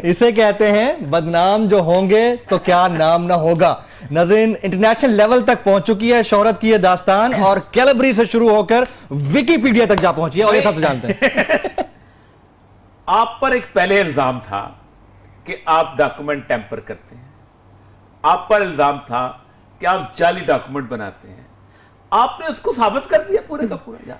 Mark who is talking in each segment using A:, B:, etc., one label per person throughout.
A: इसे कहते हैं बदनाम जो होंगे तो क्या नाम ना होगा। नाज़रीन, इंटरनेशनल लेवल तक पहुंच चुकी है शोहरत की यह दास्तान और कैलिबरी से शुरू होकर विकिपीडिया तक जा पहुंची है, और ये सब तो जानते हैं।
B: आप पर एक पहले इल्जाम था कि आप डॉक्यूमेंट टेम्पर करते हैं, आप पर इल्जाम था कि आप जाली डॉक्यूमेंट बनाते हैं, आपने उसको साबित कर दिया पूरे का पूरा।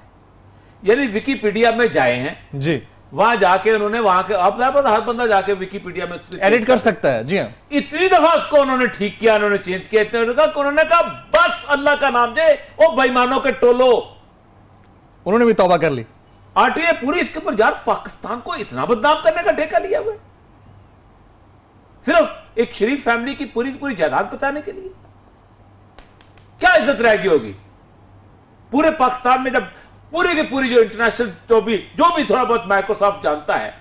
B: यानी विकिपीडिया में जाए हैं जी, वहां जाके उन्होंने वहां के आप हर बंदा जाके विकिपीडिया में
A: एडिट कर सकता है जी हाँ।
B: इतनी दफा उसको उन्होंने ठीक किया, उन्होंने चेंज किया, उन्होंने कहा बस अल्लाह का नाम जे ओ बेईमानों के टोलो।
A: उन्होंने भी तौबा कर ली।
B: आरटी ने पूरी इसके ऊपर यार पाकिस्तान को इतना बदनाम करने का ठेका लिया हुआ, सिर्फ एक शरीफ फैमिली की पूरी की पूरी जायदाद बताने के लिए। क्या इज्जत रहेगी होगी पूरे पाकिस्तान में जब पूरी की पूरी जो इंटरनेशनल जो भी थोड़ा बहुत माइक्रोसॉफ्ट जानता है,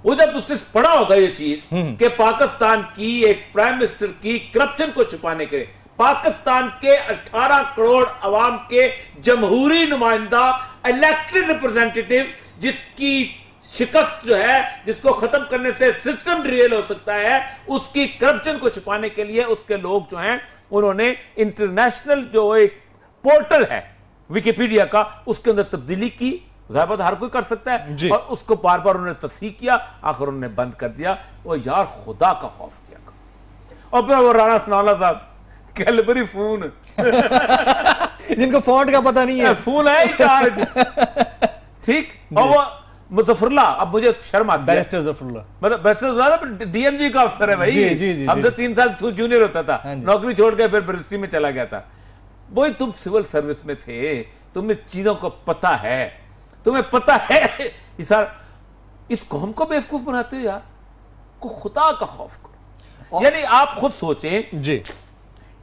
B: वो जब उससे पढ़ा होगा ये चीज कि पाकिस्तान की एक प्राइम मिनिस्टर की करप्शन को छुपाने के लिए पाकिस्तान के 18 करोड़ अवाम के जमहूरी नुमाइंदा इलेक्टेड रिप्रेजेंटेटिव जिसकी शिकस्त जो है, जिसको खत्म करने से सिस्टम डिरेल हो सकता है, उसकी करप्शन को छुपाने के लिए उसके लोग जो हैं उन्होंने इंटरनेशनल जो एक पोर्टल है विकिपीडिया का उसके अंदर तब्दीली की। ज़ाहिर हर कोई कर सकता है, और उसको बार बार उन्होंने तस्हीह किया, आखिर उन्होंने बंद कर दिया। वो यार खुदा का खौफ किया। और फिर वो राणा सनाउल्लाह साहब कैलबरी फोन
A: जिनको फॉन्ट का पता नहीं है,
B: फोन है ठीक। और वो मुजफ्फरुल्लाह, अब मुझे शर्म आती है,
A: बैरिस्टर जफरुल्लाह,
B: मतलब बैरिस्टर डीएमजी का अफसर है भाई, हमसे 3 साल जूनियर होता था, नौकरी छोड़ के फिर बैरिस्ट्री में चला गया था। वही तुम सिविल सर्विस में थे, तुम्हें चीजों को पता है, तुम्हें पता है। इस कौम को बेवकूफ बनाते हो यार, को खुदा का खौफ करो। यानी आप खुद सोचें जी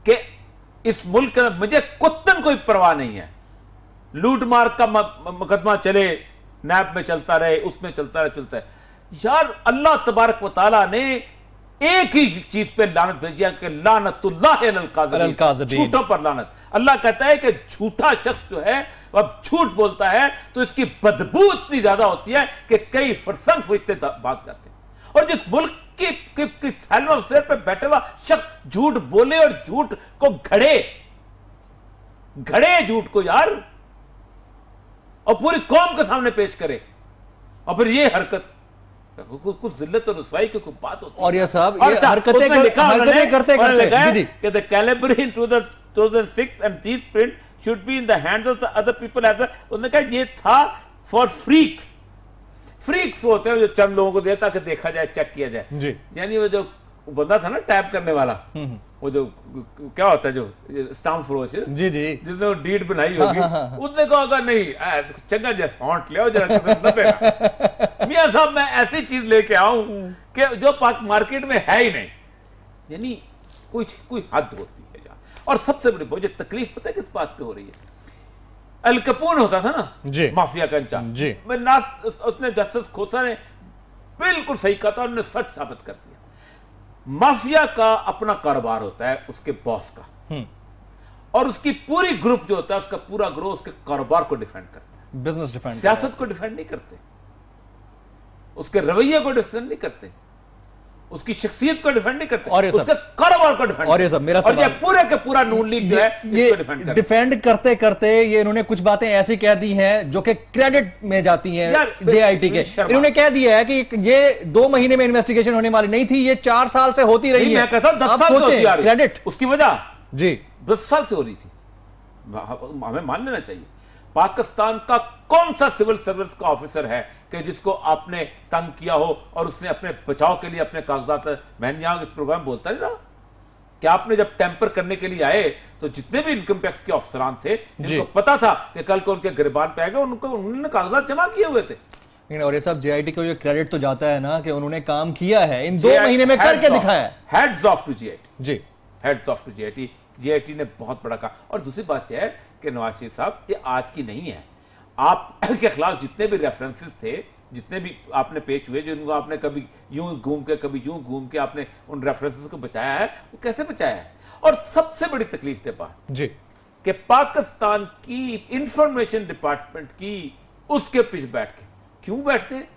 B: कि इस मुल्क के मुझे कुत्तन कोई परवाह नहीं है, लूट मार का मुकदमा चले, नैब में चलता रहे, उसमें चलता है यार। अल्लाह तबारक व तआला ने एक ही चीज पे लानत भेजिया कि लानतुल्लाह अलल काज़िबीन, झूठों पर लानत। अल्लाह कहता है कि झूठा शख्स जो है अब झूठ बोलता है तो इसकी बदबू इतनी ज्यादा होती है कि कई फरसंग फरिश्ते भाग जाते हैं। और जिस मुल्क की सैलम अफसर पे बैठे हुआ शख्स झूठ बोले और झूठ को घड़े झूठ को यार, और पूरी कौम के सामने पेश करे, और फिर ये हरकत कुछ जिल्लत और रुसवाई की कोई बात होती है।
A: और ये साहब ये हरकतें करते
B: the calibre in 2006 and these print should be in the hands of the other people as well। उन्होंने कहा ये था फॉर फ्रीक्स होते हैं जो चंद लोगों को देता कि देखा जाए, चेक किया जाए। यानी वो जो बंदा था ना टैप करने वाला, वो जो क्या होता है जो स्टाम्प फरोश जी जिसने वो डीड बनाई होगी, उसने कहा नहीं चंगा जैसे फॉन्ट ले आओ जरा। मियां साहब मैं ऐसी चीज लेके आऊं कि जो मार्केट में है ही नहीं। यानी कोई हद होती है यार। और सबसे बड़ी मुझे तकलीफ पता है किस बात पे हो रही है, अल कपूर होता था ना जी, माफिया का इंचार्ज जी, उसने जस्टिस खोसा ने बिल्कुल सही कहा था, उन्होंने सच साबित कर दिया। माफिया का अपना कारोबार होता है उसके बॉस का, और उसकी पूरी ग्रुप जो होता है उसका पूरा ग्रोह उसके कारोबार को डिफेंड करता है,
A: बिजनेस डिफेंड,
B: सियासत को डिफेंड नहीं करते, उसके रवैये को डिफेंड नहीं करते, उसकी शख्सियत को डिफेंड नहीं करते, और उसके कारोबार को डिफेंड।
A: और ये सब मेरा
B: और ये पूरे के पूरा नून लीग जो है इसको
A: डिफेंड करते करते ये इन्होंने कुछ बातें ऐसी कह दी हैं जो कि क्रेडिट में जाती हैं जेआईटी के। इन्होंने कह दिया है कि ये 2 महीने में इन्वेस्टिगेशन होने वाली नहीं थी, ये 4 साल से होती रही है।
B: मैं कहता हूं 10 साल से
A: क्रेडिट
B: उसकी वजह
A: जी
B: 10 साल से हो रही थी, हमें मान लेना चाहिए। पाकिस्तान का कौन सा सिविल सर्विस का ऑफिसर है कि जिसको आपने तंग किया हो और उसने अपने बचाव के लिए अपने कागजात, मैंने यहां इस प्रोग्राम बोलता नहीं ना कि आपने जब टेम्पर करने के लिए आए तो जितने भी इनकम टैक्स के अफसरान थे जिनको पता था कि कल को उनके गिरबान पे आएगा, उन्होंने कागजात जमा किए हुए थे।
A: और ये सब जेआईटी को ये क्रेडिट तो जाता है ना कि उन्होंने काम किया है, इन 2 महीने में करके दिखाया।
B: Heads off to JIT
A: ji,
B: heads off to JIT. JIT ने बहुत बड़ा काम। और दूसरी बात यह है कि नवाज शरीफ साहब ये आज की नहीं है, आपके खिलाफ जितने भी रेफरेंसेस थे, जितने भी आपने पेश हुए, जिनको आपने कभी यूं घूम के कभी यूं घूम के आपने उन रेफरेंसेस को बचाया है, वो कैसे बचाया है। और सबसे बड़ी तकलीफ थे बात
A: जी
B: कि पाकिस्तान की इंफॉर्मेशन डिपार्टमेंट की उसके पीछे बैठ के क्यों बैठते हैं,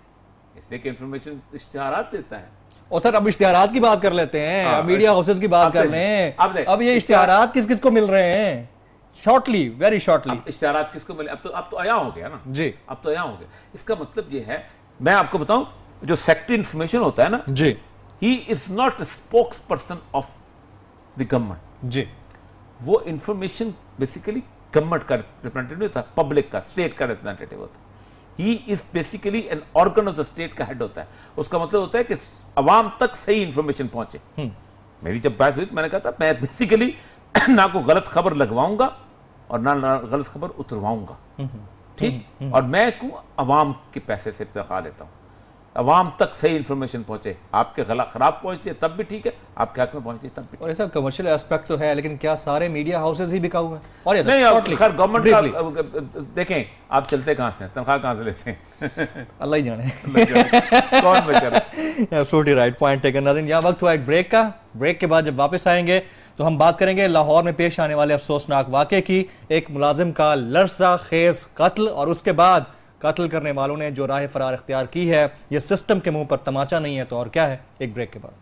B: इसलिए कि इंफॉर्मेशन इश्तिहारात देता है।
A: और सर अब इश्तिहारात की बात कर लेते हैं, अब मीडिया हाउसेस की बात कर लें। अब ये इश्तिहारात किस किस को मिल रहे हैं? शॉर्टली, वेरी शॉर्टली
B: इश्तिहारात किसको मिले? अब तो आया हो गया ना
A: जी,
B: अब तो आया हो गया। इसका मतलब ये है, मैं आपको बताऊं, जो सेक्रेटरी इंफॉर्मेशन होता है ना
A: जी,
B: he is not spokesperson of the government
A: जी,
B: वो इंफॉर्मेशन बेसिकली गवर्नमेंट का रिप्रेजेंटेटिव नहीं होता, पब्लिक का, स्टेट का रिप्रेजेंटेटिव होता है। He is basically an organ of the state का हेड होता है। उसका मतलब होता है कि अवाम तक सही इंफॉर्मेशन पहुंचे। मेरी जब बहस हुई तो मैंने कहा था मैं बेसिकली ना को गलत खबर लगवाऊंगा और ना गलत खबर उतरवाऊंगा, ठीक, और मैं को अवाम के पैसे से तनख्वाह लेता हूं, अवाम तक सही इंफॉर्मेशन पहुंचे। आपके गला खराब पहुंचे तब भी ठीक है, आपके हक में पहुंचे तब भी ठीक है।
A: और ये सब कमर्शियल एस्पेक्ट तो है, लेकिन क्या सारे मीडिया हाउसेस ही बिकाऊ हैं? और ये
B: नहीं, खैर गवर्नमेंट का देखें, आप चलते कहां से हैं, तनख्वाह कहां से लेते हैं?
A: अल्लाह ही जाने।
B: कौन बेचारा?
A: एब्सोल्युटली राइट पॉइंट टेकन नाज़रीन। यहाँ वक्त हुआ एक ब्रेक का। ब्रेक के बाद जब वापस आएंगे तो हम बात करेंगे लाहौर में पेश आने वाले अफसोसनाक वाक़े की, एक मुलाजिम का लर्ज़ा खेज कत्ल, और उसके बाद कत्ल करने वालों ने जो राह फरार इख्तियार की है, ये सिस्टम के मुंह पर तमाचा नहीं है तो और क्या है। एक ब्रेक के बाद।